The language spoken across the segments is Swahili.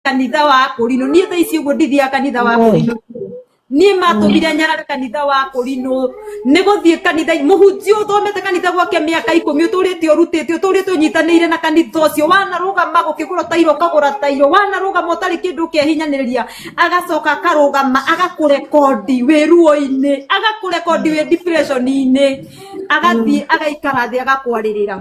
kanitha wa Kũrinũ niĩ thaa ici ũguo ndithia kanitha wa Kũrinũ niĩ matũmire nyarare kanitha wa Kũrinũ nĩ gũthiĩ kanitha mũhunjia ũthomete kanitha gwake mĩaka 10 ũtũrĩte ũrutĩte ũtũrĩte ũnyitanĩire na kanitha ũcio wanarũgama gũkĩgũra tairo kagũra tairo wanarũgama ũtarĩ kĩndũ kĩahinyanĩrĩria agacoka akarũgama agakũrekondi wĩ ruo-inĩ agakũrekondi wĩ depression-inĩ agathiĩ agaikara thĩ agakwarĩrĩra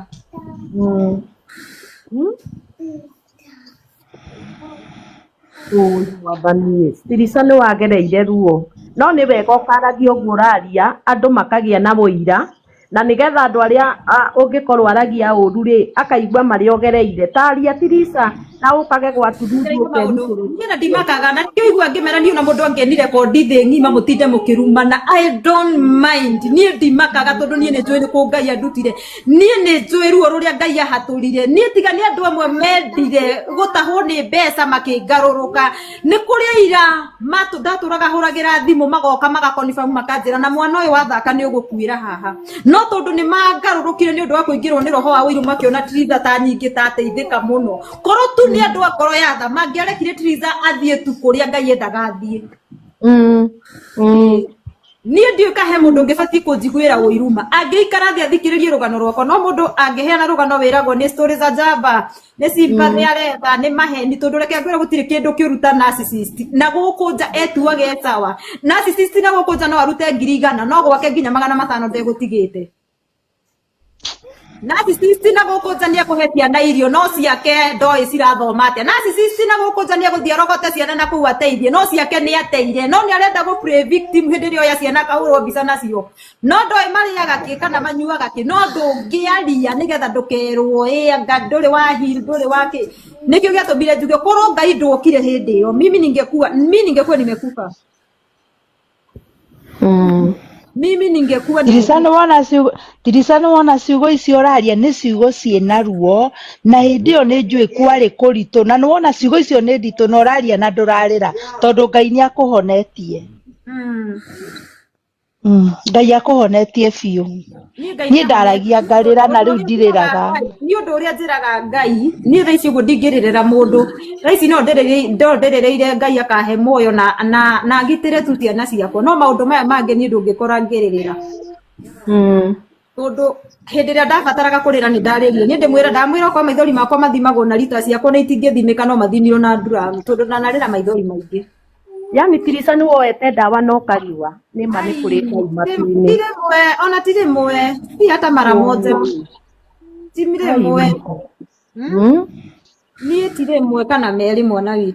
Wabanie Tirisa nĩ wagereire ruo no nĩ wega ũkaragia ũguo ũraria andũ makagĩa na mũira na nĩgetha andũ arĩa ũngĩkorwo aragia ũru rĩ akaigua marĩa ũgereire taria Tirisa na ũkage gwatuthuthu niĩ na ndimakaga na kĩigua ngĩmera niĩ ona mũndũ angĩenire kondi thĩ ng'ima mũtinde mũkĩrumana I don't mind niĩ ndimakaga tondũ niĩ nĩ njũĩ nĩ kũ Ngai andutire niĩ nĩ njũĩ ruo rũrĩa Ngai ahatũrire niĩ tiga nĩ andũ amwe mendire gũtahwo nĩ mbeca makĩngarũrũka nĩ kũrĩa ira ndatũraga hũragĩra thimũ magoka magakonifirm makanjĩra na mwana ũyũ wathaka nĩ ũgũkuĩra haha no tondũ nĩ mangarũrũkire nĩ ũndũ wa kũingĩrwo nĩ roho wa ũiru makĩona Tirisa ta nyingĩ ta ateithĩka mũno korwo tu nĩ andũ a ngoro ya tha mangĩarekire Tirisa athiĩ tu kũrĩa Ngai endaga athiĩ niĩ ndiũĩ kahe mũndũ ũngĩbatiĩ kũnjiguĩra ũiruma angĩikara thĩ athikĩrĩrie rũgano rwakwa no mũndũ angĩheana rũgano wĩragwo nĩ stories za njamba nĩ simba nĩ aretha nĩ maheni tondũ reke ngwĩre gũtirĩ kĩndũ kĩũruta narcissist na gũkũ nja etuage sawa narcissist na gũkũ nja no arute 100 no gwake nginya 500 ndegũtigĩte narcissist na gũkũ nja nĩ ekũhetia na irio no ciake ndoĩ cirathoma atĩa narcissist na gũkũ nja nĩ egũthiĩ arogote ciana na kũu ateithie no ciake nĩ ateire no nĩ arenda gũ play victim hĩndĩ ĩrĩa oya ciana kahũrwo mbica nacio no ndoĩ marĩaga kĩ kana manyuaga kĩ no ndũngĩaria nĩgetha ndũkerwo anga ndũrĩ wa heal ndũrĩ wa kĩ nĩkĩo gĩatũmire njuge korwo Ngai ndũkire hĩndĩ ĩyo mimi ningekuwa nimekufa mimi ningekuwa Tirisa nĩ wona ciugo icio ũraria nĩ ciugo ciĩna ruo na hĩndĩ ĩyo nĩ njũĩ kwarĩ kũritũ na nĩ wona ciugo icio nĩ nditũ na ũraria na ndũrarĩra tondũ Ngai nĩ akũhonetie Ngai akũhonetie biũ niĩ ndaragia ngarĩra na rĩu ndirĩraga nĩ ũndũ ũrĩa njĩraga Ngai niĩ thaa ici ũguo ndingĩrĩrĩra mũndũ thaa ici no ndĩrĩrĩire Ngai akahe muoyo na ngitĩre tu ciana ciakwa no maũndũ maya mangĩ niĩ ndũngĩkora ngĩrĩrĩra tondũ hĩndĩ ĩrĩa ndabataraga kũrĩra nĩ ndarĩrire niĩ ndamwĩra kwa maithori makwa mathimagwo na rita ciakwa nĩ itingĩthimĩka no mathinirwo na nduramu tondũ ndanarĩra maithori maingĩ yani Tirisa nĩ woete ndawa no kariwa nĩ ma nĩ kũrĩ Ngai matu-inĩ ona tirĩ mwe si hata mara moja timire mwe niĩ tirĩ mwe kana merĩ mwana witũ